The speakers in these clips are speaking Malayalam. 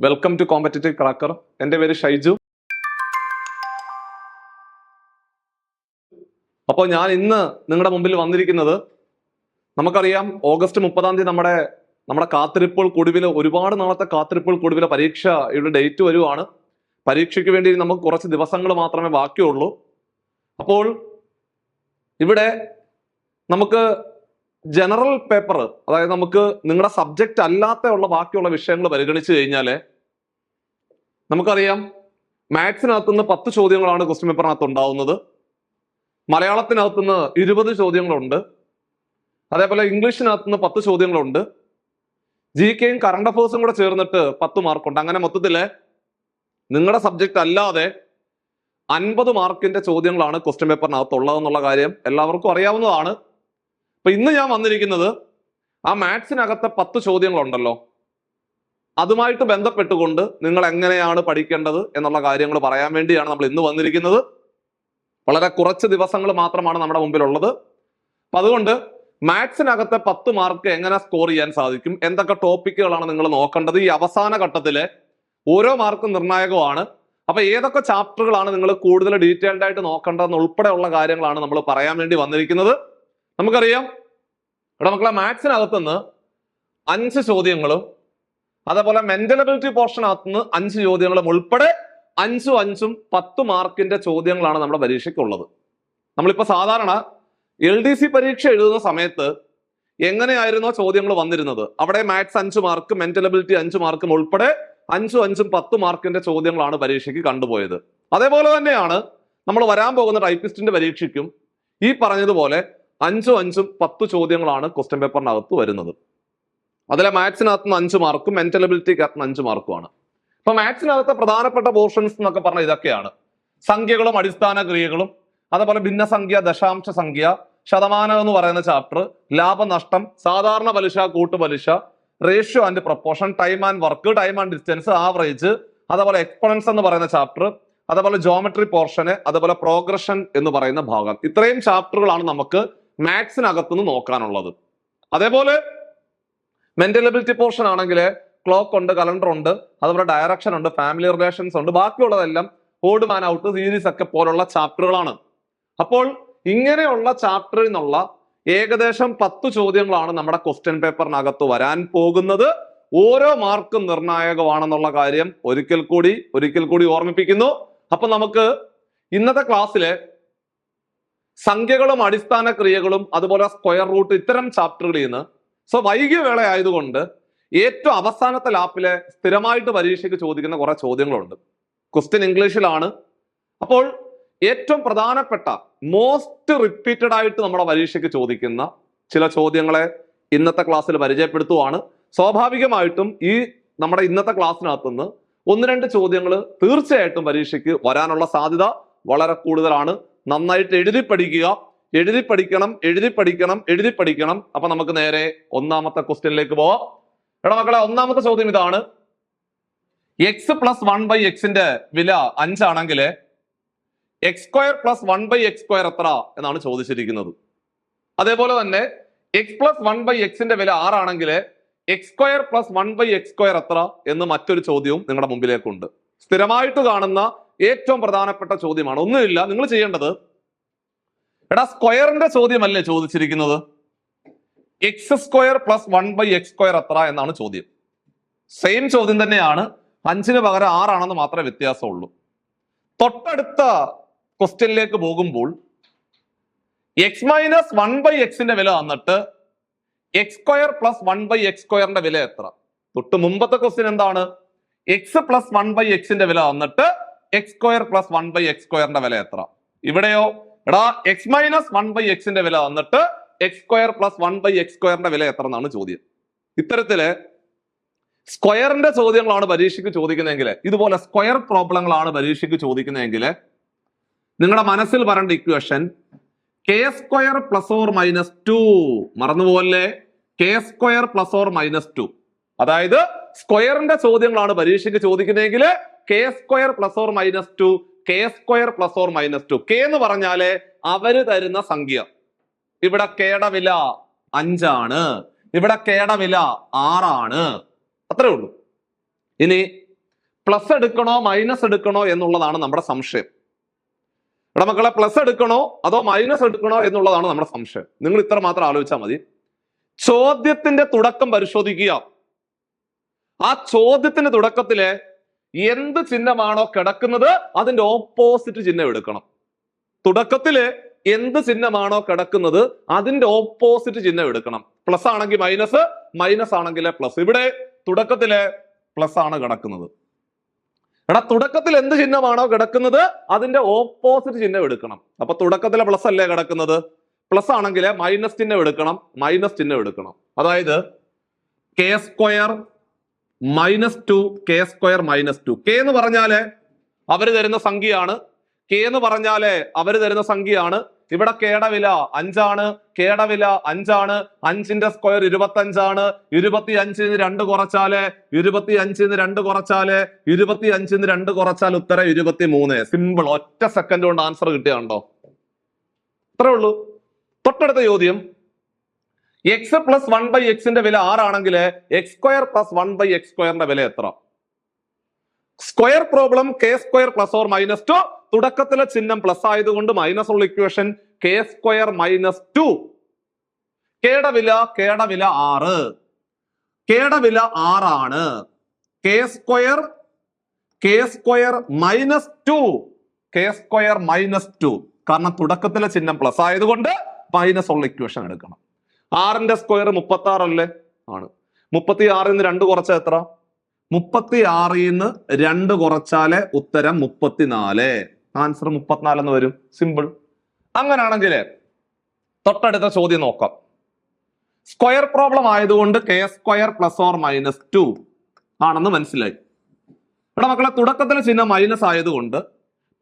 Welcome to competitive cracker. എൻ്റെ പേര് ഷൈജു. അപ്പോൾ ഞാൻ ഇന്ന് നിങ്ങളുടെ മുമ്പിൽ വന്നിരിക്കുന്നത്, നമുക്കറിയാം ഓഗസ്റ്റ് 30 നമ്മുടെ കാത്തിരിപ്പുകൾക്കൊടുവിൽ, ഒരുപാട് നാളത്തെ കാത്തിരിപ്പുകൾക്കൊടുവിലെ പരീക്ഷയുടെ ഡേറ്റ് വരുവാണ്. പരീക്ഷയ്ക്ക് വേണ്ടി നമുക്ക് കുറച്ച് ദിവസങ്ങൾ മാത്രമേ ബാക്കിയുള്ളൂ. അപ്പോൾ ഇവിടെ നമുക്ക് ജനറൽ പേപ്പർ, അതായത് നമുക്ക് നിങ്ങളുടെ സബ്ജക്റ്റ് അല്ലാത്ത ബാക്കിയുള്ള വിഷയങ്ങൾ പരിഗണിച്ചു കഴിഞ്ഞാൽ നമുക്കറിയാം മാത്സിനകത്തുനിന്ന് 10 ചോദ്യങ്ങളാണ് ക്വസ്റ്റ്യൻ പേപ്പറിനകത്ത് ഉണ്ടാവുന്നത്. മലയാളത്തിനകത്തുനിന്ന് 20 ചോദ്യങ്ങളുണ്ട്. അതേപോലെ ഇംഗ്ലീഷിനകത്തുനിന്ന് 10 ചോദ്യങ്ങളുണ്ട്. GKയും കറണ്ട് അഫേഴ്സും കൂടെ ചേർന്നിട്ട് 10 മാർക്കുണ്ട്. അങ്ങനെ മൊത്തത്തില് നിങ്ങളുടെ സബ്ജക്റ്റ് അല്ലാതെ 50 മാർക്കിന്റെ ചോദ്യങ്ങളാണ് ക്വസ്റ്റ്യൻ പേപ്പറിനകത്ത് ഉള്ളതെന്നുള്ള കാര്യം എല്ലാവർക്കും അറിയാവുന്നതാണ്. അപ്പൊ ഇന്ന് ഞാൻ വന്നിരിക്കുന്നത് ആ മാത്സിനകത്തെ 10 ചോദ്യങ്ങളുണ്ടല്ലോ, അതുമായിട്ട് ബന്ധപ്പെട്ടുകൊണ്ട് നിങ്ങൾ എങ്ങനെയാണ് പഠിക്കേണ്ടത് എന്നുള്ള കാര്യങ്ങൾ പറയാൻ വേണ്ടിയാണ് നമ്മൾ ഇന്ന് വന്നിരിക്കുന്നത്. വളരെ കുറച്ച് ദിവസങ്ങൾ മാത്രമാണ് നമ്മുടെ മുമ്പിലുള്ളത്. അപ്പൊ അതുകൊണ്ട് മാത്സിനകത്തെ 10 മാർക്ക് എങ്ങനെ സ്കോർ ചെയ്യാൻ സാധിക്കും, എന്തൊക്കെ ടോപ്പിക്കുകളാണ് നിങ്ങൾ നോക്കേണ്ടത്, ഈ അവസാന ഘട്ടത്തിലെ ഓരോ മാർക്കും നിർണായകമാണ്. അപ്പൊ ഏതൊക്കെ ചാപ്റ്ററുകളാണ് നിങ്ങൾ കൂടുതൽ ഡീറ്റെയിൽഡ് ആയിട്ട് നോക്കേണ്ടതെന്ന് ഉൾപ്പെടെയുള്ള കാര്യങ്ങളാണ് നമ്മൾ പറയാൻ വേണ്ടി വന്നിരിക്കുന്നത്. നമുക്കറിയാം ഇവിടെ മക്കളെ മാത്സിനകത്തുനിന്ന് 5 ചോദ്യങ്ങളും അതേപോലെ മെന്റൽ എബിലിറ്റി പോർഷനകത്തുനിന്ന് 5 ചോദ്യങ്ങളും ഉൾപ്പെടെ 5 10 മാർക്കിന്റെ ചോദ്യങ്ങളാണ് നമ്മുടെ പരീക്ഷയ്ക്കുള്ളത്. നമ്മളിപ്പോ സാധാരണ LDC പരീക്ഷ എഴുതുന്ന സമയത്ത് എങ്ങനെയായിരുന്നോ ചോദ്യങ്ങൾ വന്നിരുന്നത്, അവിടെ മാത്സ് 5 മാർക്ക്, മെന്റൽ എബിലിറ്റി 5 മാർക്കും ഉൾപ്പെടെ 5 10 മാർക്കിന്റെ ചോദ്യങ്ങളാണ് പരീക്ഷയ്ക്ക് കണ്ടുപോയത്. അതേപോലെ തന്നെയാണ് നമ്മൾ വരാൻ പോകുന്ന ടൈപ്പിസ്റ്റിന്റെ പരീക്ഷയ്ക്കും ഈ പറഞ്ഞതുപോലെ 5 10 ചോദ്യങ്ങളാണ് ക്വസ്റ്റ്യൻ പേപ്പറിനകത്ത് വരുന്നത്. അതിലെ മാത്സിനകത്ത് 5 മാർക്കും മെന്റൽ എബിലിറ്റിക്കകത്ത് 5 മാർക്കുമാണ്. അപ്പൊ മാത്സിനകത്തെ പ്രധാനപ്പെട്ട പോർഷൻസ് എന്നൊക്കെ പറഞ്ഞാൽ ഇതൊക്കെയാണ്: സംഖ്യകളും അടിസ്ഥാന ക്രിയകളും, അതേപോലെ ഭിന്നസംഖ്യ, ദശാംശ സംഖ്യ, ശതമാനം എന്ന് പറയുന്ന ചാപ്റ്റർ, ലാഭനഷ്ടം, സാധാരണ പലിശ, കൂട്ടുപലിശ, ratio and proportion, time and work, time and distance, average, അതേപോലെ എക്സ്പോണൻസ് എന്ന് പറയുന്ന ചാപ്റ്റർ, അതേപോലെ ജോമെട്രി പോർഷന്, അതേപോലെ പ്രോഗ്രഷൻ എന്ന് പറയുന്ന ഭാഗം. ഇത്രയും ചാപ്റ്ററുകളാണ് നമുക്ക് മാത്സിനകത്തുനിന്ന് നോക്കാനുള്ളത്. അതേപോലെ മെന്റൽ എബിലിറ്റി പോർഷൻ ആണെങ്കിൽ ക്ലോക്ക് ഉണ്ട്, കലണ്ടർ ഉണ്ട്, അതുപോലെ ഡയറക്ഷൻ ഉണ്ട്, ഫാമിലി റിലേഷൻസ് ഉണ്ട്. ബാക്കിയുള്ളതെല്ലാം ഓഡ് മാൻ ഔട്ട്, സീരീസ് ഒക്കെ പോലുള്ള ചാപ്റ്ററുകളാണ്. അപ്പോൾ ഇങ്ങനെയുള്ള ചാപ്റ്ററിൽ നിന്നുള്ള ഏകദേശം 10 ചോദ്യങ്ങളാണ് നമ്മുടെ ക്വസ്റ്റ്യൻ പേപ്പറിനകത്ത് വരാൻ പോകുന്നത്. ഓരോ മാർക്കും നിർണായകമാണെന്നുള്ള കാര്യം ഒരിക്കൽ കൂടി ഓർമ്മിപ്പിക്കുന്നു. അപ്പൊ നമുക്ക് ഇന്നത്തെ ക്ലാസ്സിലെ സംഖ്യകളും അടിസ്ഥാന ക്രിയകളും അതുപോലെ സ്ക്വയർ റൂട്ട്, ഇത്തരം ചാപ്റ്ററുകളിൽ നിന്ന് വൈകിയ വേള ആയതുകൊണ്ട് ഏറ്റവും അവസാനത്തെ ലാപ്പിലെ സ്ഥിരമായിട്ട് പരീക്ഷയ്ക്ക് ചോദിക്കുന്ന കുറെ ചോദ്യങ്ങളുണ്ട്. ക്വസ്റ്റ്യൻ ഇംഗ്ലീഷിലാണ്. അപ്പോൾ ഏറ്റവും പ്രധാനപ്പെട്ട മോസ്റ്റ് റിപ്പീറ്റഡ് ആയിട്ട് നമ്മുടെ പരീക്ഷയ്ക്ക് ചോദിക്കുന്ന ചില ചോദ്യങ്ങളെ ഇന്നത്തെ ക്ലാസ്സിൽ പരിചയപ്പെടുത്തുവാണ്. സ്വാഭാവികമായിട്ടും ഈ നമ്മുടെ ഇന്നത്തെ ക്ലാസ്സിനകത്തുനിന്ന് 1-2 ചോദ്യങ്ങൾ തീർച്ചയായിട്ടും പരീക്ഷയ്ക്ക് വരാനുള്ള സാധ്യത വളരെ കൂടുതലാണ്. നന്നായിട്ട് എഴുതി പഠിക്കണം. അപ്പൊ നമുക്ക് നേരെ ഒന്നാമത്തെ ക്വസ്റ്റ്യനിലേക്ക് പോവാം. എടാ മക്കളെ, ഒന്നാമത്തെ ചോദ്യം ഇതാണ്: x + 1/xന്റെ വില 5 ആണെങ്കിൽ x² + 1/x² എത്ര എന്നാണ് ചോദിച്ചിരിക്കുന്നത്. അതേപോലെ തന്നെ x + 1/xന്റെ വില 6 ആണെങ്കിൽ x² + 1/x² എത്ര എന്ന് മറ്റൊരു ചോദ്യവും നിങ്ങളുടെ മുമ്പിലേക്കുണ്ട്. സ്ഥിരമായിട്ട് കാണുന്ന ഏറ്റവും പ്രധാനപ്പെട്ട ചോദ്യമാണ്. ഒന്നുമില്ല, നിങ്ങൾ ചെയ്യേണ്ടത്, എടാ സ്ക്വയറിന്റെ ചോദ്യമല്ലേ ചോദിച്ചിരിക്കുന്നത്, x² + 1/x² എത്ര എന്നാണ് ചോദ്യം. സെയിം ചോദ്യം തന്നെയാണ്, 5ന് പകരം 6 ആണെന്ന് മാത്രമേ വ്യത്യാസമുള്ളൂ. തൊട്ടടുത്ത ക്വസ്റ്റ്യനിലേക്ക് പോകുമ്പോൾ x - 1/xന്റെ വില തന്നിട്ട് x² + 1/x² വില എത്ര? തൊട്ട് മുമ്പത്തെ ക്വസ്റ്റ്യൻ എന്താണ്? x + 1/xന്റെ വില തന്നിട്ട് x² + 1/x² വില എത്ര? ഇവിടെയോ എടാ x - 1/xന്റെ വില തന്നിട്ട് x² + 1/x² വില എത്ര എന്നാണ് ചോദ്യം. ഇത്തരത്തില് സ്ക്വയറിന്റെ ചോദ്യങ്ങളാണ് പരീക്ഷയ്ക്ക് ചോദിക്കുന്നതെങ്കിൽ, ഇതുപോലെ സ്ക്വയർ പ്രോബ്ലങ്ങളാണ് പരീക്ഷയ്ക്ക് ചോദിക്കുന്നതെങ്കിൽ നിങ്ങളുടെ മനസ്സിൽ പറയേണ്ട ഇക്വേഷൻ k² ± 2. മറന്നുപോലെ k² ± 2. അതായത് സ്ക്വയറിന്റെ ചോദ്യങ്ങളാണ് പരീക്ഷയ്ക്ക് ചോദിക്കുന്നതെങ്കിൽ k² ± 2, k² ± 2. k എന്ന് പറഞ്ഞാല് അവര് തരുന്ന സംഖ്യ. ഇവിടെ കയുടെ വില 5 ആണ്, ഇവിടെ കയുടെ വില 6 ആണ്. അത്രേ ഉള്ളൂ. ഇനി പ്ലസ് എടുക്കണോ മൈനസ് എടുക്കണോ എന്നുള്ളതാണ് നമ്മുടെ സംശയം. ഇവിടെ മക്കളെ പ്ലസ് എടുക്കണോ അതോ മൈനസ് എടുക്കണോ എന്നുള്ളതാണ് നമ്മുടെ സംശയം. നിങ്ങൾ ഇത്ര മാത്രം ആലോചിച്ചാൽ മതി. ചോദ്യത്തിന്റെ തുടക്കം പരിശോധിക്കുക. ആ ചോദ്യത്തിന്റെ തുടക്കത്തില് എന്ത് ചിഹ്നമാണോ കിടക്കുന്നത് അതിന്റെ ഓപ്പോസിറ്റ് ചിഹ്നം എടുക്കണം. തുടക്കത്തില് എന്ത് ചിഹ്നമാണോ കിടക്കുന്നത് അതിന്റെ ഓപ്പോസിറ്റ് ചിഹ്നം എടുക്കണം. പ്ലസ് ആണെങ്കിൽ മൈനസ്, മൈനസ് ആണെങ്കിൽ പ്ലസ്. ഇവിടെ തുടക്കത്തില് പ്ലസ് ആണ് കിടക്കുന്നത്. എടാ തുടക്കത്തിൽ എന്ത് ചിഹ്നമാണോ കിടക്കുന്നത് അതിന്റെ ഓപ്പോസിറ്റ് ചിഹ്നം എടുക്കണം. അപ്പൊ തുടക്കത്തിലെ പ്ലസ് അല്ലേ കിടക്കുന്നത്, പ്ലസ് ആണെങ്കിൽ മൈനസ് ചിഹ്നം എടുക്കണം, മൈനസ് ചിഹ്നം എടുക്കണം. അതായത് K square -2 K square -2. K എന്ന് പറഞ്ഞാല് അവര് തരുന്ന സംഖ്യയാണ്. കെ എന്ന് പറഞ്ഞാല് അവര് തരുന്ന സംഖ്യയാണ്. ഇവിടെ കെയുടെ വില 5 ആണ്. കെയുടെ വില 5 ആണ്. 5ന്റെ സ്ക്വയർ 25 ആണ്. 25ന് 2 കുറച്ചാല് 25ന് 2 കുറച്ചാൽ ഉത്തരം 23. സിമ്പിൾ. ഒറ്റ സെക്കൻഡ് കൊണ്ട് ആൻസർ കിട്ടിയാണ്ടോ? അത്രേ ഉള്ളൂ. തൊട്ടടുത്ത ചോദ്യം, എക്സ് പ്ലസ് 1/x വില 6 ആണെങ്കിൽ എക്സ് സ്ക്വയർ പ്ലസ് 1/x² വില എത്ര? Square problem K square plus or -2. തുടക്കത്തിലെ ചിഹ്നം പ്ലസ് ആയതുകൊണ്ട് മൈനസ് ഉള്ള ഇക്വേഷൻ കെ സ്ക്വയർ -2. കെയുടെ വില 6. കെയുടെ വില 6 ആണ്. K square -2. കാരണം തുടക്കത്തിലെ ചിഹ്നം പ്ലസ് ആയതുകൊണ്ട് മൈനസ് ഉള്ള ഇക്വേഷൻ എടുക്കണം. 6ന്റെ സ്ക്വയർ 36 അല്ലേ? ആണ്. 36ന്ന് 2 കുറച്ചാൽ എത്ര? 36ന്ന് 2 കുറച്ചാല് ഉത്തരം 34. ആൻസർ 34 എന്ന് വരും. സിമ്പിൾ. അങ്ങനാണെങ്കിൽ തൊട്ടടുത്ത ചോദ്യം നോക്കാം. സ്ക്വയർ പ്രോബ്ലം ആയതുകൊണ്ട് കെ സ്ക്വയർ പ്ലസ് ഓർ -2 ആണെന്ന് മനസ്സിലായി. ഇവിടെ മക്കളെ തുടക്കത്തിലെ ചിഹ്നം മൈനസ് ആയതുകൊണ്ട്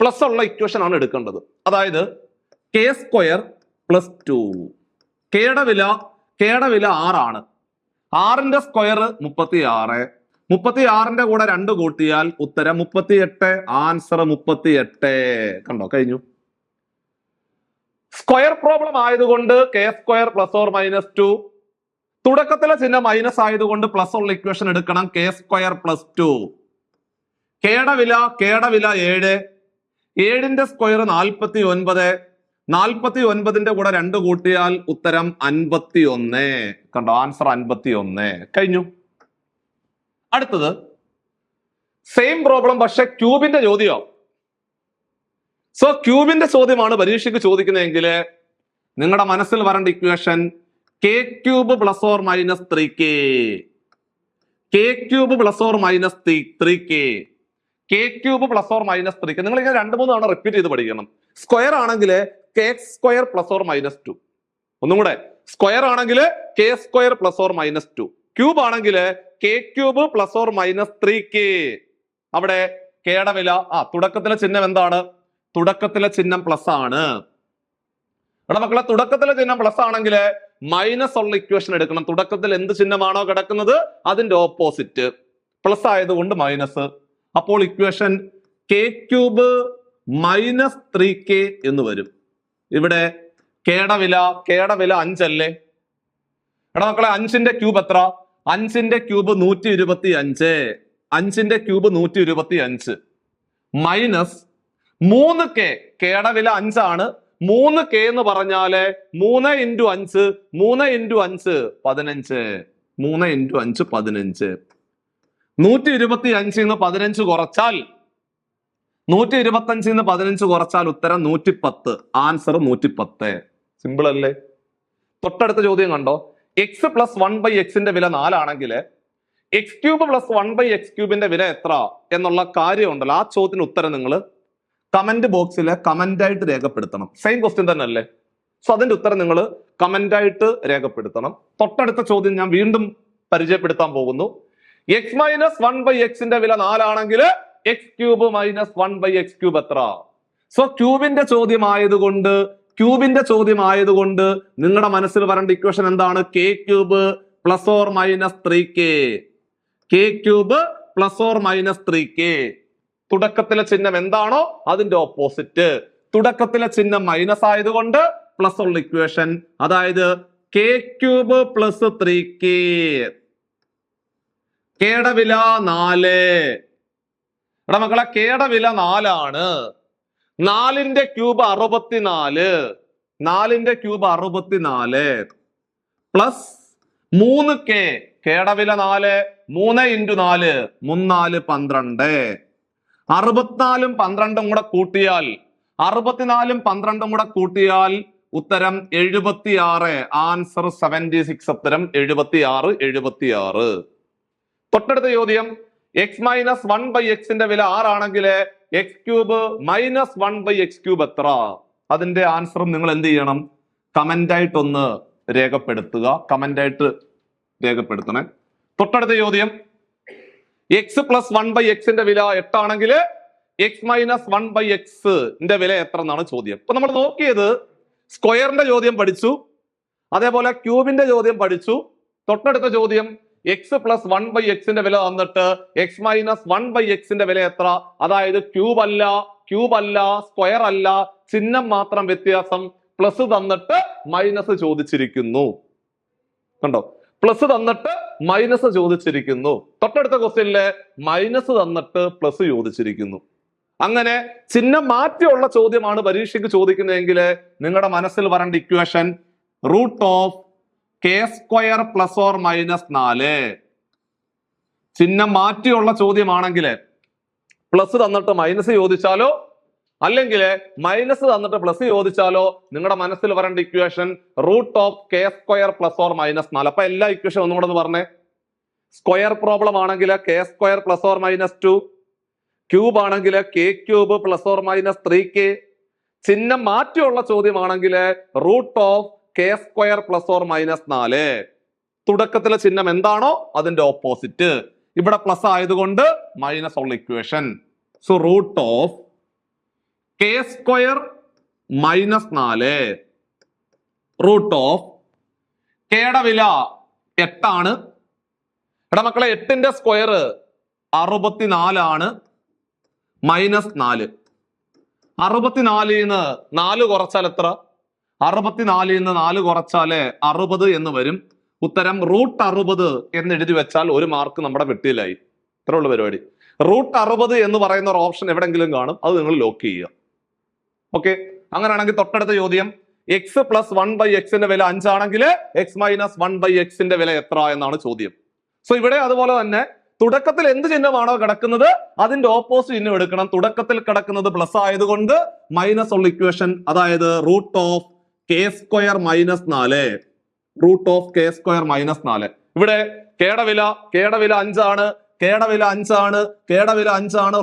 പ്ലസ് ഉള്ള ഇക്വേഷൻ ആണ് എടുക്കേണ്ടത്. അതായത് കെ സ്ക്വയർ പ്ലസ് 2. കെയുടെ വില 6 ആണ്. 6ന്റെ സ്ക്വയർ 36. 36ന്റെ കൂടെ 2 കൂട്ടിയാൽ ഉത്തരം 38. ആൻസർ 38. കണ്ടോ? കഴിഞ്ഞു. സ്ക്വയർ പ്രോബ്ലം ആയതുകൊണ്ട് കെ സ്ക്വയർ പ്ലസ് ഓർ -2. തുടക്കത്തിലെ ചിഹ്നം മൈനസ് ആയതുകൊണ്ട് പ്ലസ് ഉള്ള ഇക്വേഷൻ എടുക്കണം. K square plus 2. കെയുടെ വില 7. 7ന്റെ സ്ക്വയർ 49. 49ന്റെ കൂടെ 2 കൂട്ടിയാൽ ഉത്തരം 51. കണ്ടോ? ആൻസർ 51. കഴിഞ്ഞു. അടുത്തത് സെയിം പ്രോബ്ലം, പക്ഷെ ക്യൂബിന്റെ ചോദ്യം. സോ ക്യൂബിന്റെ ചോദ്യമാണ് പരീക്ഷയ്ക്ക് ചോദിക്കുന്നതെങ്കിൽ നിങ്ങളുടെ മനസ്സിൽ വരേണ്ട equation k³ plus or minus 3k. k³ plus or minus 3k. k³ plus or minus 3k. നിങ്ങൾ ഇങ്ങനെ 2-3 തവണ റിപ്പീറ്റ് ചെയ്ത് പഠിക്കണം. സ്ക്വയർ ആണെങ്കിൽ കെ സ്ക്വയർ പ്ലസ് ഓർ -2. ഒന്നും കൂടെ, സ്ക്വയർ ആണെങ്കിൽ K square plus or -2. Cube ആണെങ്കിൽ k³ plus or minus 3k. അവിടെ കെയുടെ വില തുടക്കത്തിലെ ചിഹ്നം എന്താണ്? തുടക്കത്തിലെ ചിഹ്നം പ്ലസ് ആണ്. ഇവിടെ മക്കളെ തുടക്കത്തിലെ ചിഹ്നം പ്ലസ് ആണെങ്കിൽ മൈനസ് ഉള്ള ഇക്വേഷൻ എടുക്കണം. തുടക്കത്തിൽ എന്ത് ചിഹ്നമാണോ കിടക്കുന്നത് അതിന്റെ ഓപ്പോസിറ്റ്. പ്ലസ് ആയതുകൊണ്ട് മൈനസ്. അപ്പോൾ ഇക്വേഷൻ k³ മൈനസ് 3k എന്ന് വരും. ഇവിടെ കെയുടെ വില 5 അല്ലേ? എടാ മക്കളെ 5ന്റെ ക്യൂബ് എത്ര? 5ന്റെ ക്യൂബ് 125. 5ന്റെ ക്യൂബ് 125 മൈനസ് 3k. കെയുടെ വില 5 ആണ്. 3k എന്ന് പറഞ്ഞാല് 3 × 5 15. 3 × 5 15. 125ന്ന് 15 കുറച്ചാൽ 125ന്ന് 15 കുറച്ചാൽ ഉത്തരം 110. ആൻസർ 110. സിമ്പിൾ അല്ലേ? തൊട്ടടുത്ത ചോദ്യം കണ്ടോ. എക്സ് പ്ലസ് 1/x വില 4 ആണെങ്കിൽ x³ പ്ലസ് 1/x³ വില എത്ര എന്നുള്ള കാര്യം ഉണ്ടല്ലോ. ആ ചോദ്യത്തിന് ഉത്തരം നിങ്ങൾ കമന്റ് ബോക്സിൽ കമന്റ് ആയിട്ട് രേഖപ്പെടുത്തണം. സെയിം ക്വസ്റ്റ്യൻ തന്നെ അല്ലേ? സോ അതിന്റെ ഉത്തരം നിങ്ങൾ കമന്റ് ആയിട്ട് രേഖപ്പെടുത്തണം. തൊട്ടടുത്ത ചോദ്യം ഞാൻ വീണ്ടും പരിചയപ്പെടുത്താൻ പോകുന്നു. x - 1/x വില 4 ആണെങ്കിൽ x³ മൈനസ് 1/x³ എത്ര? സോ ക്യൂബിന്റെ ചോദ്യമായതുകൊണ്ട് നിങ്ങളുടെ മനസ്സിൽ വരേണ്ട ഇക്വേഷൻ എന്താണ്? k³ plus or minus 3k. k³ plus or minus 3k. തുടക്കത്തിലെ ചിഹ്നം എന്താണോ അതിന്റെ ഓപ്പോസിറ്റ്. തുടക്കത്തിലെ ചിഹ്നം മൈനസ് ആയതുകൊണ്ട് പ്ലസ് ഉള്ള ഇക്വേഷൻ, അതായത് k³ പ്ലസ് 3k. കെയുടെ വില 4. എടാ മക്കളെ കെയുടെ വില 4 ആണ്. 4ന്റെ ക്യൂബ് 64. 4ന്റെ ക്യൂബ് 64 പ്ലസ് 3k. കെയുടെ വില 4. 3 × 4 3 4 12. 64 12 കൂടെ കൂട്ടിയാൽ 64 12 കൂടെ കൂട്ടിയാൽ ഉത്തരം 76. ആൻസർ 76. ഉത്തരം 76. തൊട്ടടുത്ത ചോദ്യം എക്സ് മൈനസ് 1/x വില 6 ആണെങ്കിൽ X cube minus 1/x cube എത്ര? അതിന്റെ ആൻസറും നിങ്ങൾ എന്ത് ചെയ്യണം? കമന്റ് ആയിട്ടൊന്ന് രേഖപ്പെടുത്തുക. കമന്റ് ആയിട്ട് രേഖപ്പെടുത്തണേ. തൊട്ടടുത്ത ചോദ്യം എക്സ് പ്ലസ് 1/x വില 8 ആണെങ്കിൽ എക്സ് മൈനസ് 1/x വില എത്ര എന്നാണ് ചോദ്യം. ഇപ്പൊ നമ്മൾ നോക്കിയത് സ്ക്വയറിന്റെ ചോദ്യം പഠിച്ചു, അതേപോലെ ക്യൂബിന്റെ ചോദ്യം പഠിച്ചു. തൊട്ടടുത്ത ചോദ്യം എക്സ് പ്ലസ് 1/x വില തന്നിട്ട് എക്സ് മൈനസ് 1/x വില എത്ര? അതായത് ക്യൂബ് അല്ല സ്ക്വയർ അല്ല, ചിഹ്നം മാത്രം വ്യത്യാസം. പ്ലസ് തന്നിട്ട് മൈനസ് ചോദിച്ചിരിക്കുന്നു. കണ്ടോ? പ്ലസ് തന്നിട്ട് മൈനസ് ചോദിച്ചിരിക്കുന്നു. തൊട്ടടുത്ത ക്വസ്റ്റ്യനില് മൈനസ് തന്നിട്ട് പ്ലസ് ചോദിച്ചിരിക്കുന്നു. അങ്ങനെ ചിഹ്നം മാറ്റിയുള്ള ചോദ്യമാണ് പരീക്ഷയ്ക്ക് ചോദിക്കുന്നതെങ്കിൽ നിങ്ങളുടെ മനസ്സിൽ വരേണ്ട ഇക്വേഷൻ √(k² + or -4). ചിഹ്നം മാറ്റിയുള്ള ചോദ്യമാണെങ്കിൽ പ്ലസ് തന്നിട്ട് മൈനസ് ചോദിച്ചാലോ അല്ലെങ്കിൽ മൈനസ് തന്നിട്ട് പ്ലസ് ചോദിച്ചാലോ നിങ്ങളുടെ മനസ്സിൽ വരേണ്ട ഇക്വേഷൻ √(k² + or -4). അപ്പൊ എല്ലാ ഇക്വേഷൻ ഒന്നും കൂടെ പറഞ്ഞേ. സ്ക്വയർ പ്രോബ്ലം ആണെങ്കിൽ k² + or -2. ക്യൂബ് ആണെങ്കിൽ k³ + or -3k. ചിഹ്നം മാറ്റിയുള്ള ചോദ്യമാണെങ്കിൽ √(k² + or -4). തുടക്കത്തിലെ ചിഹ്നം എന്താണോ അതിന്റെ ഓപ്പോസിറ്റ്. ഇവിടെ പ്ലസ് ആയതുകൊണ്ട് മൈനസ് ഉള്ള ഇക്വേഷൻ. So √(k² - 4). കെയുടെ വില 8 ആണ്. എടാ മക്കളെ 8ന്റെ സ്ക്വയർ 64 ആണ്. -4. 64 4 കുറച്ചാൽ എത്ര? 64 4 കുറച്ചാല് 60 എന്ന് വരും. ഉത്തരം √60 എന്ന് എഴുതി വെച്ചാൽ 1 മാർക്ക് നമ്മുടെ വെട്ടിയിലായി. ഇത്ര ഉള്ള പരിപാടി. √60 എന്ന് പറയുന്ന ഒരു ഓപ്ഷൻ എവിടെങ്കിലും കാണും, അത് നിങ്ങൾ ലോക്ക് ചെയ്യുക. ഓക്കെ, അങ്ങനെയാണെങ്കിൽ തൊട്ടടുത്ത ചോദ്യം എക്സ് പ്ലസ് 1/x വില 5 ആണെങ്കിൽ എക്സ് മൈനസ് 1/x വില എത്ര എന്നാണ് ചോദ്യം. സോ ഇവിടെ അതുപോലെ തന്നെ തുടക്കത്തിൽ എന്ത് ചിഹ്നമാണോ കിടക്കുന്നത് അതിന്റെ ഓപ്പോസിറ്റ് ചിഹ്നം എടുക്കണം. തുടക്കത്തിൽ കിടക്കുന്നത് പ്ലസ് ആയതുകൊണ്ട് മൈനസ് ഉള്ള ഇക്വേഷൻ, അതായത് √(k² - 4). ഇവിടെ കെയുടെ വില 5 ആണ്. കെയുടെ വില 5 ആണ്. കെയുടെ വില 5 ആണ്.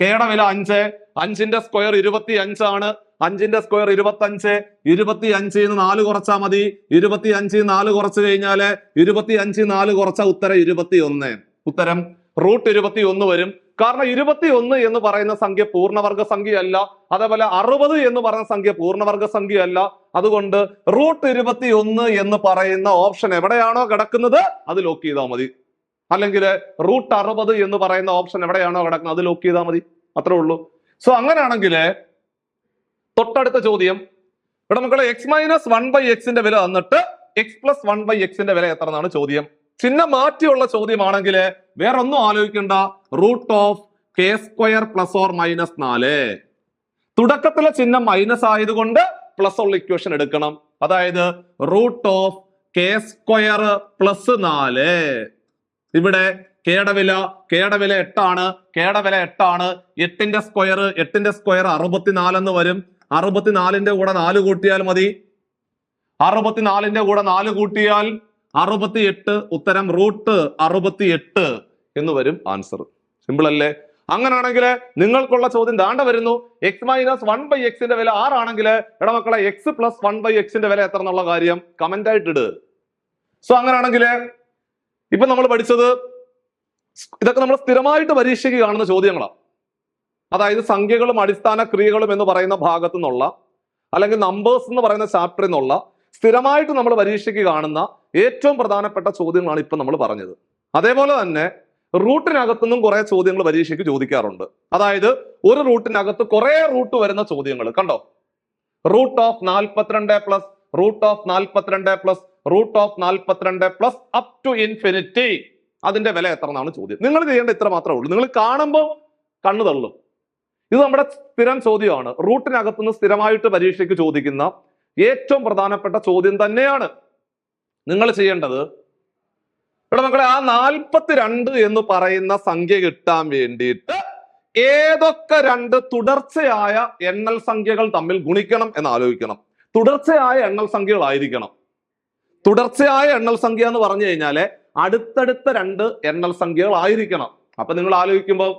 കെയുടെ വില 5. 5ന്റെ സ്ക്വയർ 25 ആണ്. 5ന്റെ സ്ക്വയർ 25. 25 4 കുറച്ചാൽ മതി. 25 4 കുറച്ച് കഴിഞ്ഞാല് 25 4 കുറച്ച ഉത്തരം 21. ഉത്തരം √21 വരും. കാരണം 21 എന്ന് പറയുന്ന സംഖ്യ പൂർണ്ണവർഗ സംഖ്യയല്ല, അതേപോലെ 60 എന്ന് പറയുന്ന സംഖ്യ പൂർണ്ണവർഗ സംഖ്യയല്ല. അതുകൊണ്ട് √21 എന്ന് പറയുന്ന ഓപ്ഷൻ എവിടെയാണോ കിടക്കുന്നത് അത് ലോക്ക് ചെയ്താൽ മതി. അല്ലെങ്കിൽ √60 എന്ന് പറയുന്ന ഓപ്ഷൻ എവിടെയാണോ കിടക്കുന്നത് അത് ലോക്ക് ചെയ്താൽ മതി. അത്രേ ഉള്ളൂ. സോ അങ്ങനെയാണെങ്കിൽ തൊട്ടടുത്ത ചോദ്യം ഇവിടെ മക്കളെ എക്സ് മൈനസ് 1/x വില തന്നിട്ട് എക്സ് പ്ലസ് 1/x വില എത്ര എന്നാണ് ചോദ്യം. ചിഹ്നം മാറ്റിയുള്ള ചോദ്യമാണെങ്കിൽ വേറെ ഒന്നും ആലോചിക്കേണ്ട. √(k² + or -4). തുടക്കത്തിലെ ചിഹ്നം മൈനസ് ആയതുകൊണ്ട് പ്ലസ് ഉള്ള ഇക്വേഷൻ എടുക്കണം. അതായത് √(k² + 4). ഇവിടെ കെയുടെ വില 8 ആണ്. കെയുടെ വില 8 ആണ്. 8ന്റെ സ്ക്വയർ 64 എന്ന് വരും. 64ന്റെ കൂടെ 4 കൂട്ടിയാൽ മതി. 64ന്റെ കൂടെ 4 കൂട്ടിയാൽ 68. ഉത്തരം √68 എന്ന് വരും ആൻസർ. സിമ്പിൾ അല്ലേ? അങ്ങനെയാണെങ്കിൽ നിങ്ങൾക്കുള്ള ചോദ്യം ദാണ്ട വരുന്നു. എക്സ് മൈനസ് 1/x വില 6 ആണെങ്കിൽ എടാ മക്കളെ എക്സ് പ്ലസ് 1/x വില എത്ര എന്നുള്ള കാര്യം കമന്റ് ആയിട്ട് ഇട്. സോ അങ്ങനെയാണെങ്കിൽ ഇപ്പൊ നമ്മൾ പഠിച്ചത് ഇതൊക്കെ നമ്മൾ സ്ഥിരമായിട്ട് പരീക്ഷയ്ക്ക് കാണുന്ന ചോദ്യങ്ങളാണ്. അതായത് സംഖ്യകളും അടിസ്ഥാന ക്രിയകളും എന്ന് പറയുന്ന ഭാഗത്തു നിന്നുള്ള, അല്ലെങ്കിൽ നമ്പേഴ്സ് എന്ന് പറയുന്ന ചാപ്റ്ററിൽ നിന്നുള്ള സ്ഥിരമായിട്ട് നമ്മൾ പരീക്ഷയ്ക്ക് കാണുന്ന ഏറ്റവും പ്രധാനപ്പെട്ട ചോദ്യങ്ങളാണ് ഇപ്പൊ നമ്മൾ പറഞ്ഞത്. അതേപോലെ തന്നെ റൂട്ടിനകത്തുനിന്നും കുറെ ചോദ്യങ്ങൾ പരീക്ഷയ്ക്ക് ചോദിക്കാറുണ്ട്. അതായത് ഒരു റൂട്ടിനകത്ത് കുറെ റൂട്ട് വരുന്ന ചോദ്യങ്ങൾ കണ്ടോ. √42 plus √42 plus √42 plus up to infinity. അതിന്റെ വില എത്ര എന്നാണ് ചോദ്യം. നിങ്ങൾ ചെയ്യേണ്ട ഇത്ര മാത്രമേ ഉള്ളൂ. നിങ്ങൾ കാണുമ്പോൾ കണ്ണു തള്ളും. ഇത് നമ്മുടെ സ്ഥിരം ചോദ്യമാണ്. റൂട്ടിനകത്തുനിന്ന് സ്ഥിരമായിട്ട് പരീക്ഷയ്ക്ക് ചോദിക്കുന്ന ഏറ്റവും പ്രധാനപ്പെട്ട ചോദ്യം തന്നെയാണ്. നിങ്ങൾ ചെയ്യേണ്ടത്, ഇവിടെ മക്കളെ, ആ 42 എന്ന് പറയുന്ന സംഖ്യ കിട്ടാൻ വേണ്ടിയിട്ട് ഏതൊക്കെ രണ്ട് തുടർച്ചയായ എണ്ണൽ സംഖ്യകൾ തമ്മിൽ ഗുണിക്കണം എന്ന് ആലോചിക്കണം. തുടർച്ചയായ എണ്ണൽ സംഖ്യകളായിരിക്കണം. തുടർച്ചയായ എണ്ണൽ സംഖ്യ എന്ന് പറഞ്ഞു കഴിഞ്ഞാല് അടുത്തടുത്ത രണ്ട് എണ്ണൽ സംഖ്യകൾ ആയിരിക്കണം. അപ്പൊ നിങ്ങൾ ആലോചിക്കുമ്പോൾ,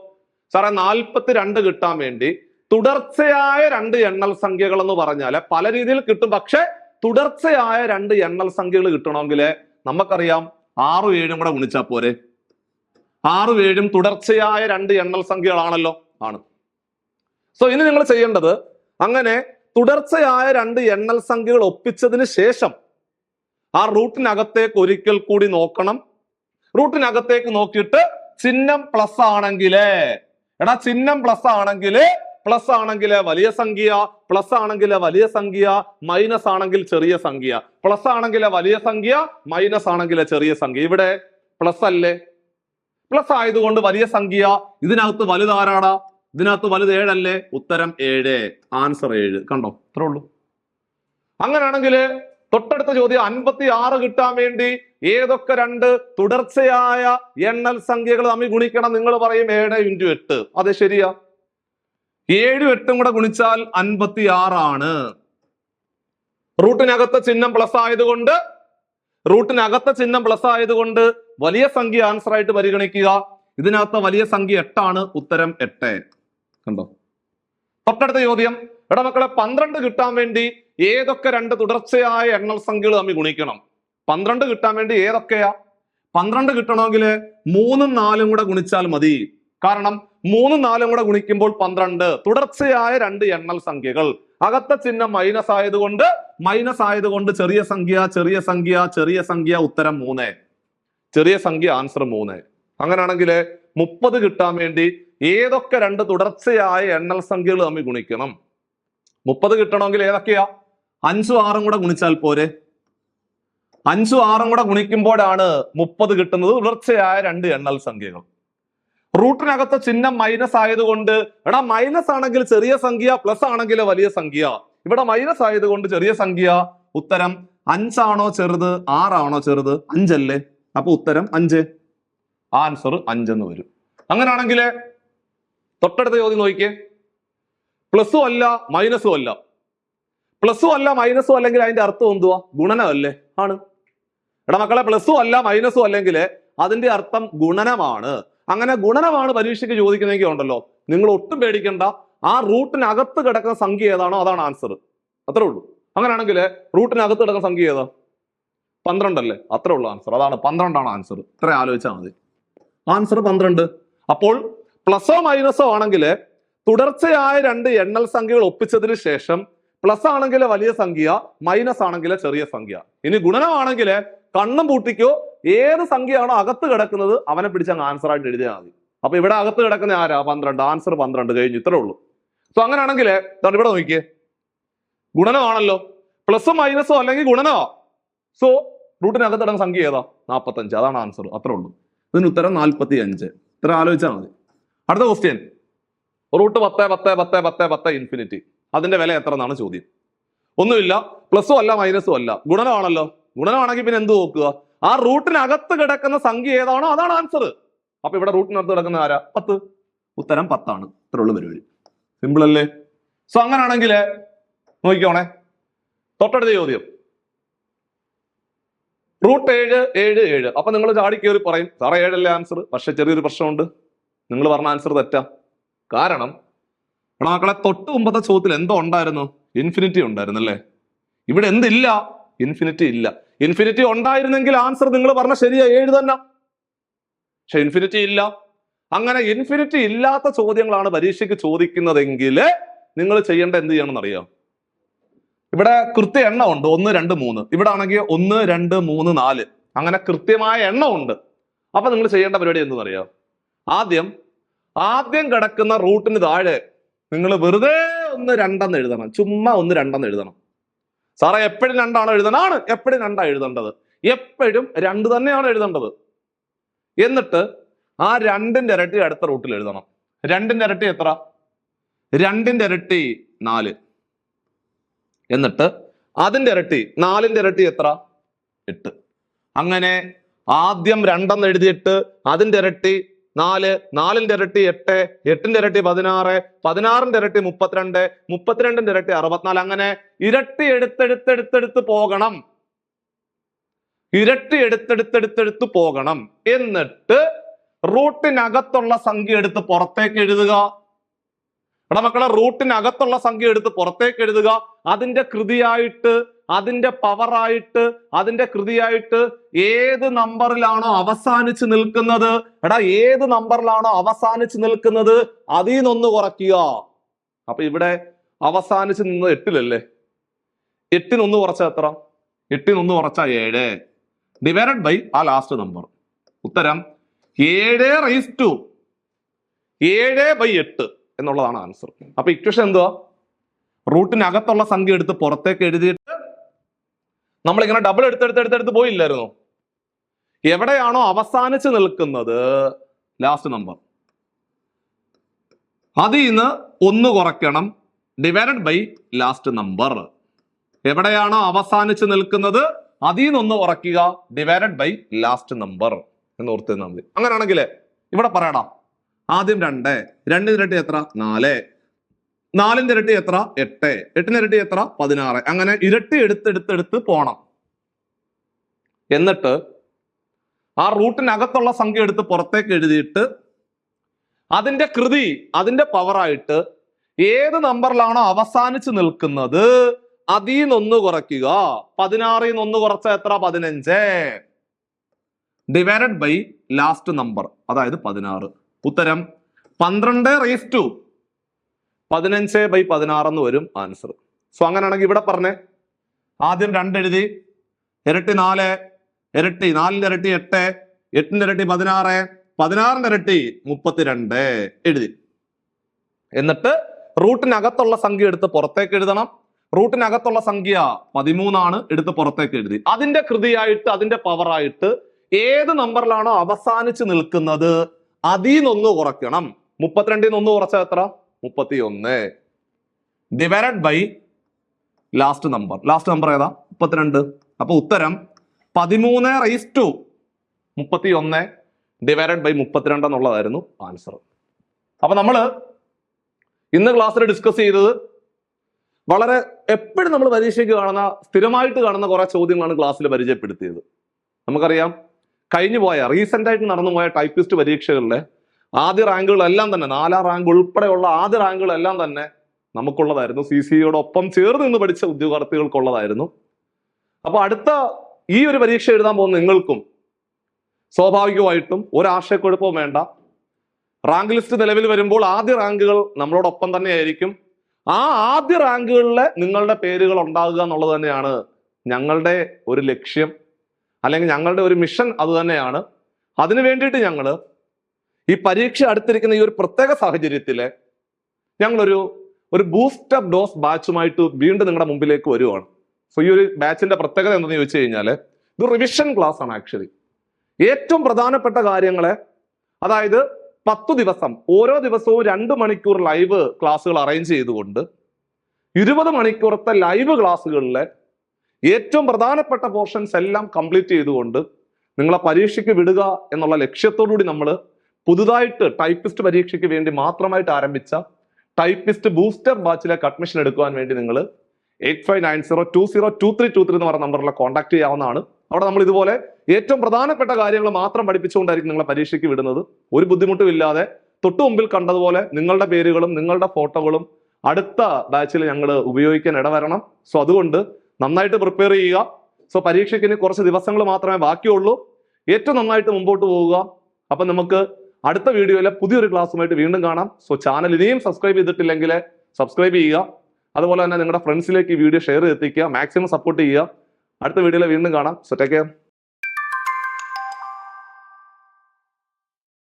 സാറേ 42 കിട്ടാൻ വേണ്ടി തുടർച്ചയായ രണ്ട് എണ്ണൽ സംഖ്യകൾ എന്ന് പറഞ്ഞാല് പല രീതിയിൽ കിട്ടും. പക്ഷെ തുടർച്ചയായ രണ്ട് എണ്ണൽ സംഖ്യകൾ കിട്ടണമെങ്കിൽ നമുക്കറിയാം 6ഉം 7ഉം കൂടെ ഗുണിച്ചാൽ പോരെ. 6ഉം 7ഉം തുടർച്ചയായ രണ്ട് എണ്ണൽ സംഖ്യകളാണല്ലോ. ആണ്. സോ ഇനി നിങ്ങൾ ചെയ്യേണ്ടത്, അങ്ങനെ തുടർച്ചയായ രണ്ട് എണ്ണൽ സംഖ്യകൾ ഒപ്പിച്ചതിന് ശേഷം ആ റൂട്ടിനകത്തേക്ക് ഒരിക്കൽ കൂടി നോക്കണം. റൂട്ടിനകത്തേക്ക് നോക്കിയിട്ട് ചിഹ്നം പ്ലസ് ആണെങ്കിലേ, എടാ ചിഹ്നം പ്ലസ് ആണെങ്കിൽ വലിയ സംഖ്യ, പ്ലസ് ആണെങ്കിൽ വലിയ സംഖ്യ, മൈനസ് ആണെങ്കിൽ ചെറിയ സംഖ്യ, പ്ലസ് ആണെങ്കിൽ വലിയ സംഖ്യ, മൈനസ് ആണെങ്കിൽ ചെറിയ സംഖ്യ. ഇവിടെ പ്ലസ് അല്ലേ, പ്ലസ് ആയതുകൊണ്ട് വലിയ സംഖ്യ. ഇതിനകത്ത് വലുതാരാടാ? ഇതിനകത്ത് വലുത് 7 അല്ലേ? ഉത്തരം 7. ആൻസർ 7. കണ്ടോ? ഇത്രേ ഉള്ളൂ. അങ്ങനെയാണെങ്കിൽ തൊട്ടടുത്ത ചോദ്യം 56 കിട്ടാൻ വേണ്ടി ഏതൊക്കെ രണ്ട് തുടർച്ചയായ എണ്ണൽ സംഖ്യകൾ തമ്മിൽ ഗുണിക്കണം? നിങ്ങൾ പറയും 7 × 8. അതെ, ശരിയാ. 7ഉം 8ഉം കൂടെ ഗുണിച്ചാൽ 56 ആണ്. റൂട്ടിനകത്തെ ചിഹ്നം പ്ലസ് ആയതുകൊണ്ട് വലിയ സംഖ്യ ആൻസർ ആയിട്ട് പരിഗണിക്കുക. ഇതിനകത്ത് വലിയ സംഖ്യ 8 ആണ്. ഉത്തരം 8. കണ്ടോ? തൊട്ടടുത്ത ചോദ്യം, എടാ മക്കളെ, 12 കിട്ടാൻ വേണ്ടി ഏതൊക്കെ രണ്ട് തുടർച്ചയായ എണ്ണൽ സംഖ്യകൾ തമ്മിൽ ഗുണിക്കണം? 12 കിട്ടാൻ വേണ്ടി ഏതൊക്കെയാ? 12 കിട്ടണമെങ്കിൽ 3ഉം 4ഉം കൂടെ ഗുണിച്ചാൽ മതി. കാരണം 3ഉം 4ഉം കൂടെ ഗുണിക്കുമ്പോൾ 12. തുടർച്ചയായ രണ്ട് എണ്ണൽ സംഖ്യകൾ. അകത്ത ചിഹ്നം മൈനസ് ആയതുകൊണ്ട് ചെറിയ സംഖ്യ ഉത്തരം 3. ചെറിയ സംഖ്യ ആൻസർ 3. അങ്ങനെയാണെങ്കിൽ 30 കിട്ടാൻ വേണ്ടി ഏതൊക്കെ രണ്ട് തുടർച്ചയായ എണ്ണൽ സംഖ്യകൾ തമ്മിൽ ഗുണിക്കണം? 30 കിട്ടണമെങ്കിൽ ഏതൊക്കെയാ? 5ഉം 6ഉം കൂടെ ഗുണിച്ചാൽ പോരെ. 5ഉം 6ഉം കൂടെ ഗുണിക്കുമ്പോഴാണ് 30 കിട്ടുന്നത്. തുടർച്ചയായ രണ്ട് എണ്ണൽ സംഖ്യകൾ. റൂട്ടിനകത്ത് ചിഹ്നം മൈനസ് ആയതുകൊണ്ട്, എടാ മൈനസ് ആണെങ്കിൽ ചെറിയ സംഖ്യ, പ്ലസ് ആണെങ്കിൽ വലിയ സംഖ്യ. ഇവിടെ മൈനസ് ആയതുകൊണ്ട് ചെറിയ സംഖ്യ. ഉത്തരം 5 ആണോ ചെറുത്, 6 ആണോ ചെറുത്? 5 അല്ലേ? അപ്പൊ ഉത്തരം 5. ആൻസർ 5 എന്ന് വരും. അങ്ങനെയാണെങ്കിൽ തൊട്ടടുത്ത ചോദ്യം നോക്കിയേ. പ്ലസും അല്ല മൈനസും അല്ല. പ്ലസും അല്ല മൈനസും അല്ലെങ്കിൽ അതിന്റെ അർത്ഥം എന്തുവാ? ഗുണനമല്ലേ? ആണ്. എടാ മക്കളെ, പ്ലസും അല്ല മൈനസും അല്ലെങ്കിൽ അതിന്റെ അർത്ഥം ഗുണനമാണ്. അങ്ങനെ ഗുണനമാണ് പരീക്ഷയ്ക്ക് ചോദിക്കുന്നതെങ്കിൽ ഉണ്ടല്ലോ, നിങ്ങൾ ഒട്ടും പേടിക്കണ്ട. ആ റൂട്ടിനകത്ത് കിടക്കുന്ന സംഖ്യ ഏതാണോ അതാണ് ആൻസർ. അത്രേ ഉള്ളൂ. അങ്ങനെയാണെങ്കിൽ റൂട്ടിനകത്ത് കിടക്കുന്ന സംഖ്യ ഏതാ? 12 അല്ലേ? അത്രേ ഉള്ളൂ ആൻസർ. അതാണ് 12 ആണ് ആൻസർ. ഇത്ര ആലോചിച്ചാൽ മതി. ആൻസർ 12. അപ്പോൾ പ്ലസോ മൈനസോ ആണെങ്കിൽ തുടർച്ചയായ രണ്ട് എണ്ണൽ സംഖ്യകൾ ഒപ്പിച്ചതിന് ശേഷം പ്ലസ് ആണെങ്കിൽ വലിയ സംഖ്യ, മൈനസ് ആണെങ്കിൽ ചെറിയ സംഖ്യ. ഇനി ഗുണനമാണെങ്കിൽ കണ്ണും പൂട്ടിക്കോ, ഏത് സംഖ്യയാണോ അകത്ത് കിടക്കുന്നത് അവനെ പിടിച്ച് അങ്ങ് ആൻസർ ആയിട്ട് എഴുതിയാൽ മതി. അപ്പൊ ഇവിടെ അകത്ത് കിടക്കുന്ന ആരാ? 12. ആൻസർ 12 കഴിഞ്ഞു. ഇത്രേ ഉള്ളൂ. സോ അങ്ങനെയാണെങ്കിൽ ഇവിടെ നോക്കിയേ, ഗുണനമാണല്ലോ. പ്ലസും മൈനസും അല്ലെങ്കിൽ ഗുണനമാ. സോ റൂട്ടിനകത്ത് കിടക്കുന്ന സംഖ്യ ഏതാ? 45. അതാണ് ആൻസർ. അത്രേ ഉള്ളൂ. ഇതിന് ഉത്തരം 45. ഇത്ര ആലോചിച്ചാൽ മതി. അടുത്ത ക്വസ്റ്റ്യൻ, റൂട്ട് 10 ഇൻഫിനിറ്റി. അതിന്റെ വില എത്ര എന്നാണ് ചോദ്യം. ഒന്നുമില്ല, പ്ലസും അല്ല മൈനസും അല്ല, ഗുണനമാണല്ലോ. ഗുണനമാണെങ്കിൽ പിന്നെ എന്ത് നോക്കുക? ആ റൂട്ടിനകത്ത് കിടക്കുന്ന സംഖ്യ ഏതാണോ അതാണ് ആൻസർ. അപ്പൊ ഇവിടെ റൂട്ടിനകത്ത് കിടക്കുന്ന ആരാ? 10. ഉത്തരം 10 ആണ്. ഇത്ര ഉള്ളു പരിപാടി. സിമ്പിൾ അല്ലേ? സോ അങ്ങനെയാണെങ്കിൽ നോക്കിക്കോണേ, തൊട്ടടുത്ത ചോദ്യം റൂട്ട് 7. അപ്പൊ നിങ്ങൾ ചാടി കയറി പറയും, സാറേ 7 അല്ലേ ആൻസർ. പക്ഷെ ചെറിയൊരു പ്രശ്നമുണ്ട്, നിങ്ങൾ പറഞ്ഞ ആൻസർ തെറ്റാ. കാരണം എടാ മക്കളെ, തൊട്ട് മുമ്പത്തെ ചോദ്യത്തിൽ എന്തോ ഉണ്ടായിരുന്നു? ഇൻഫിനിറ്റി ഉണ്ടായിരുന്നു അല്ലേ? ഇവിടെ എന്തില്ല? ഇൻഫിനിറ്റി ഇല്ല. ഇൻഫിനിറ്റി ഉണ്ടായിരുന്നെങ്കിൽ ആൻസർ നിങ്ങൾ പറഞ്ഞ ശരിയാ, 7 തന്നെ. പക്ഷെ ഇൻഫിനിറ്റി ഇല്ല. അങ്ങനെ ഇൻഫിനിറ്റി ഇല്ലാത്ത ചോദ്യങ്ങളാണ് പരീക്ഷയ്ക്ക് ചോദിക്കുന്നതെങ്കിൽ നിങ്ങൾ ചെയ്യേണ്ട എന്ത് ചെയ്യണമെന്ന് അറിയാം? ഇവിടെ കൃത്യ എണ്ണം ഉണ്ട്, 1 2 3. ഇവിടെ ആണെങ്കിൽ 1 2 3 4 അങ്ങനെ കൃത്യമായ എണ്ണം ഉണ്ട്. അപ്പൊ നിങ്ങൾ ചെയ്യേണ്ട പരിപാടി എന്തെന്ന് അറിയാം? ആദ്യം കിടക്കുന്ന റൂട്ടിന് താഴെ നിങ്ങൾ വെറുതെ 1 2 എന്ന് എഴുതണം. ചുമ്മാ 1 2 എന്ന് എഴുതണം. സാറേ എപ്പോഴും 2 ആണോ എഴുതണം? ആണ്, എപ്പോഴും 2 എഴുതേണ്ടത്. എപ്പോഴും 2 തന്നെയാണ് എഴുതേണ്ടത്. എന്നിട്ട് ആ 2ന്റെ ഇരട്ടി അടുത്ത റൂട്ടിൽ എഴുതണം. 2ന്റെ ഇരട്ടി എത്ര? 2ന്റെ ഇരട്ടി 4. എന്നിട്ട് അതിന്റെ ഇരട്ടി 4ന്റെ ഇരട്ടി എത്ര? 8. അങ്ങനെ ആദ്യം 2 എന്ന് എഴുതിയിട്ട് അതിന്റെ ഇരട്ടി 4, 4ന്റെ ഇരട്ടി 8, 8ന്റെ ഇരട്ടി 16, 16ന്റെ ഇരട്ടി 32, 32ന്റെ ഇരട്ടി 64. അങ്ങനെ ഇരട്ടി എടുത്തെടുത്തെടുത്തെടുത്ത് പോകണം. ഇരട്ടി എടുത്തെടുത്തെടുത്തെടുത്ത് പോകണം. എന്നിട്ട് റൂട്ടിനകത്തുള്ള സംഖ്യ എടുത്ത് പുറത്തേക്ക് എഴുതുക. എടാ മക്കളെ, റൂട്ടിനകത്തുള്ള സംഖ്യ എടുത്ത് പുറത്തേക്ക് എഴുതുക. അതിന്റെ കൃതിയായിട്ട്, അതിന്റെ പവറായിട്ട്, അതിന്റെ കൃതിയായിട്ട് ഏത് നമ്പറിലാണോ അവസാനിച്ച് നിൽക്കുന്നത്, എടാ ഏത് നമ്പറിലാണോ അവസാനിച്ച് നിൽക്കുന്നത് അതിൽ നിന്നൊന്ന് കുറയ്ക്കുക. അപ്പൊ ഇവിടെ അവസാനിച്ച് നിന്ന് 8-ലല്ലേ? 8-1 കുറച്ചാൽ എത്ര? 8-1 കുറച്ചാൽ 7 ഡിവൈഡഡ് ബൈ ആ ലാസ്റ്റ് നമ്പർ. ഉത്തരം 7/7/8 എന്നുള്ളതാണ് ആൻസർ. അപ്പൊ ഇക്വേഷൻ എന്തുവാ? റൂട്ടിനകത്തുള്ള സംഖ്യ എടുത്ത് പുറത്തേക്ക് എഴുതിയിട്ട് നമ്മളിങ്ങനെ ഡബിൾ എടുത്തെടുത്തെടുത്തെടുത്ത് പോയില്ലായിരുന്നോ? എവിടെയാണോ അവസാനിച്ച് നിൽക്കുന്നത് ലാസ്റ്റ് നമ്പർ, അതിൽ നിന്ന് 1 കുറയ്ക്കണം ഡിവൈഡഡ് ബൈ ലാസ്റ്റ് നമ്പർ. എവിടെയാണോ അവസാനിച്ച് നിൽക്കുന്നത് അതിൽ നിന്ന് 1 കുറയ്ക്കുക ഡിവൈഡഡ് ബൈ ലാസ്റ്റ് നമ്പർ എന്ന് ഓർത്ത് തന്നാൽ മതി. അങ്ങനെയാണെങ്കിൽ ഇവിടെ പറയടാ, ആദ്യം 2, 2ന്റെ ഇരട്ടി എത്ര? 4, 4ന്റെ ഇരട്ടി എത്ര? 8, 8ന്റെ ഇരട്ടി എത്ര? 16. അങ്ങനെ ഇരട്ടി എടുത്തെടുത്തെടുത്ത് പോണം. എന്നിട്ട് ആ റൂട്ടിനകത്തുള്ള സംഖ്യ എടുത്ത് പുറത്തേക്ക് എഴുതിയിട്ട് അതിന്റെ കൃതി, അതിന്റെ പവറായിട്ട് ഏത് നമ്പറിലാണോ അവസാനിച്ച് നിൽക്കുന്നത് അതിൽ നിന്ന് 1 കുറയ്ക്കുക. 16ൽ നിന്ന് 1 കുറച്ചാൽ എത്ര? 15 ഡിവൈഡഡ് ബൈ ലാസ്റ്റ് നമ്പർ, അതായത് 16. ഉത്തരം 12/15/16 എന്ന് വരും ആൻസർ. സോ അങ്ങനെയാണെങ്കിൽ ഇവിടെ പറഞ്ഞേ, ആദ്യം 2 എഴുതി, ഇരട്ടി 4, ഇരട്ടി 4ന്റെ ഇരട്ടി 8, 8ന്റെ ഇരട്ടി 16, 16ന്റെ ഇരട്ടി 32 എഴുതി. എന്നിട്ട് റൂട്ടിനകത്തുള്ള സംഖ്യ എടുത്ത് പുറത്തേക്ക് എഴുതണം. റൂട്ടിനകത്തുള്ള സംഖ്യ 13 ആണ്, എടുത്ത് പുറത്തേക്ക് എഴുതി. അതിന്റെ കൃതിയായിട്ട്, അതിന്റെ പവറായിട്ട് ഏത് നമ്പറിലാണോ അവസാനിച്ച് നിൽക്കുന്നത് അതിൽ നിന്ന് 1 കുറയ്ക്കണം. 32ൽ നിന്ന് 1 കുറച്ചാൽ എത്ര? 31 divided by last number. Last number ഏതാ? 32. അപ്പൊ ഉത്തരം 13/31 ഡിവൈഡഡ് ബൈ 32 എന്നുള്ളതായിരുന്നു ആൻസർ. അപ്പൊ നമ്മള് ഇന്ന് ക്ലാസ്സിൽ ഡിസ്കസ് ചെയ്തത് വളരെ എപ്പോഴും നമ്മൾ പരീക്ഷയ്ക്ക് കാണുന്ന, സ്ഥിരമായിട്ട് കാണുന്ന കുറെ ചോദ്യങ്ങളാണ് ക്ലാസ്സിൽ പരിചയപ്പെടുത്തിയത്. നമുക്കറിയാം, കഴിഞ്ഞു പോയ റീസെന്റ് ആയിട്ട് നടന്നു പോയ ടൈപ്പിസ്റ്റ് പരീക്ഷകളിലെ ആദ്യ റാങ്കുകളെല്ലാം തന്നെ, 4ാം റാങ്ക് ഉൾപ്പെടെയുള്ള ആദ്യ റാങ്കുകളെല്ലാം തന്നെ നമുക്കുള്ളതായിരുന്നു. CCയോടൊപ്പം ചേർന്ന് നിന്ന് പഠിച്ച ഉദ്യോഗാർത്ഥികൾക്കുള്ളതായിരുന്നു. അപ്പൊ അടുത്ത ഈ ഒരു പരീക്ഷ എഴുതാൻ പോകുന്ന നിങ്ങൾക്കും സ്വാഭാവികമായിട്ടും ഒരാശയക്കുഴപ്പവും വേണ്ട. റാങ്ക് ലിസ്റ്റ് നിലവിൽ വരുമ്പോൾ ആദ്യ റാങ്കുകൾ നമ്മളോടൊപ്പം തന്നെ ആയിരിക്കും. ആ ആദ്യ റാങ്കുകളിലെ നിങ്ങളുടെ പേരുകൾ ഉണ്ടാകുക എന്നുള്ളത് തന്നെയാണ് ഞങ്ങളുടെ ഒരു ലക്ഷ്യം, അല്ലെങ്കിൽ ഞങ്ങളുടെ ഒരു മിഷൻ. അത് തന്നെയാണ്. അതിനു വേണ്ടിയിട്ട് ഞങ്ങൾ ഈ പരീക്ഷ അടുത്തിരിക്കുന്ന ഈ ഒരു പ്രത്യേക സാഹചര്യത്തില് ഞങ്ങളൊരു ബൂസ്റ്റർ ഡോസ് ബാച്ചുമായിട്ട് വീണ്ടും നിങ്ങളുടെ മുമ്പിലേക്ക് വരുവാണ്. സോ ഈ ഒരു ബാച്ചിന്റെ പ്രത്യേകത എന്തെന്ന് ചോദിച്ചു കഴിഞ്ഞാൽ, ഇത് റിവിഷൻ ക്ലാസ് ആണ്. ആക്ച്വലി ഏറ്റവും പ്രധാനപ്പെട്ട കാര്യങ്ങളെ, അതായത് 10 ദിവസം, ഓരോ ദിവസവും 2 മണിക്കൂർ ലൈവ് ക്ലാസ്സുകൾ അറേഞ്ച് ചെയ്തുകൊണ്ട് 20 മണിക്കൂറത്തെ ലൈവ് ക്ലാസ്സുകളിലെ ഏറ്റവും പ്രധാനപ്പെട്ട പോർഷൻസ് എല്ലാം കംപ്ലീറ്റ് ചെയ്തുകൊണ്ട് നിങ്ങളെ പരീക്ഷയ്ക്ക് വിടുക എന്നുള്ള ലക്ഷ്യത്തോടുകൂടി നമ്മൾ പുതുതായിട്ട് ടൈപ്പിസ്റ്റ് പരീക്ഷയ്ക്ക് വേണ്ടി മാത്രമായിട്ട് ആരംഭിച്ച ടൈപ്പിസ്റ്റ് ബൂസ്റ്റർ ബാച്ചിലേക്ക് അഡ്മിഷൻ എടുക്കുവാൻ വേണ്ടി നിങ്ങൾ 8590202323 എന്ന് പറഞ്ഞ നമ്പറിലെ കോൺടാക്ട് ചെയ്യാവുന്നതാണ്. അവിടെ നമ്മൾ ഇതുപോലെ ഏറ്റവും പ്രധാനപ്പെട്ട കാര്യങ്ങൾ മാത്രം പഠിപ്പിച്ചുകൊണ്ടായിരിക്കും നിങ്ങളെ പരീക്ഷയ്ക്ക് വിടുന്നത്. ഒരു ബുദ്ധിമുട്ടും ഇല്ലാതെ തൊട്ടു മുമ്പിൽ കണ്ടതുപോലെ നിങ്ങളുടെ പേരുകളും നിങ്ങളുടെ ഫോട്ടോകളും അടുത്ത ബാച്ചിൽ ഞങ്ങൾ ഉപയോഗിക്കാൻ ഇടവരണം. സോ അതുകൊണ്ട് നന്നായിട്ട് പ്രിപ്പയർ ചെയ്യുക. സോ പരീക്ഷയ്ക്ക് ഇനി കുറച്ച് ദിവസങ്ങൾ മാത്രമേ ബാക്കിയുള്ളൂ. ഏറ്റവും നന്നായിട്ട് മുമ്പോട്ട് പോവുക. അപ്പൊ നമുക്ക് അടുത്ത വീഡിയോയിലെ പുതിയൊരു ക്ലാസ്സുമായിട്ട് വീണ്ടും കാണാം. സോ ചാനൽ ഇനിയും സബ്സ്ക്രൈബ് ചെയ്തിട്ടില്ലെങ്കിൽ സബ്സ്ക്രൈബ് ചെയ്യുക. അതുപോലെ തന്നെ നിങ്ങളുടെ ഫ്രണ്ട്സിലേക്ക് ഈ വീഡിയോ ഷെയർ ചെയ്തെത്തിക്കുക. മാക്സിമം സപ്പോർട്ട് ചെയ്യുക. അടുത്ത വീഡിയോയിൽ വീണ്ടും കാണാം. So take care.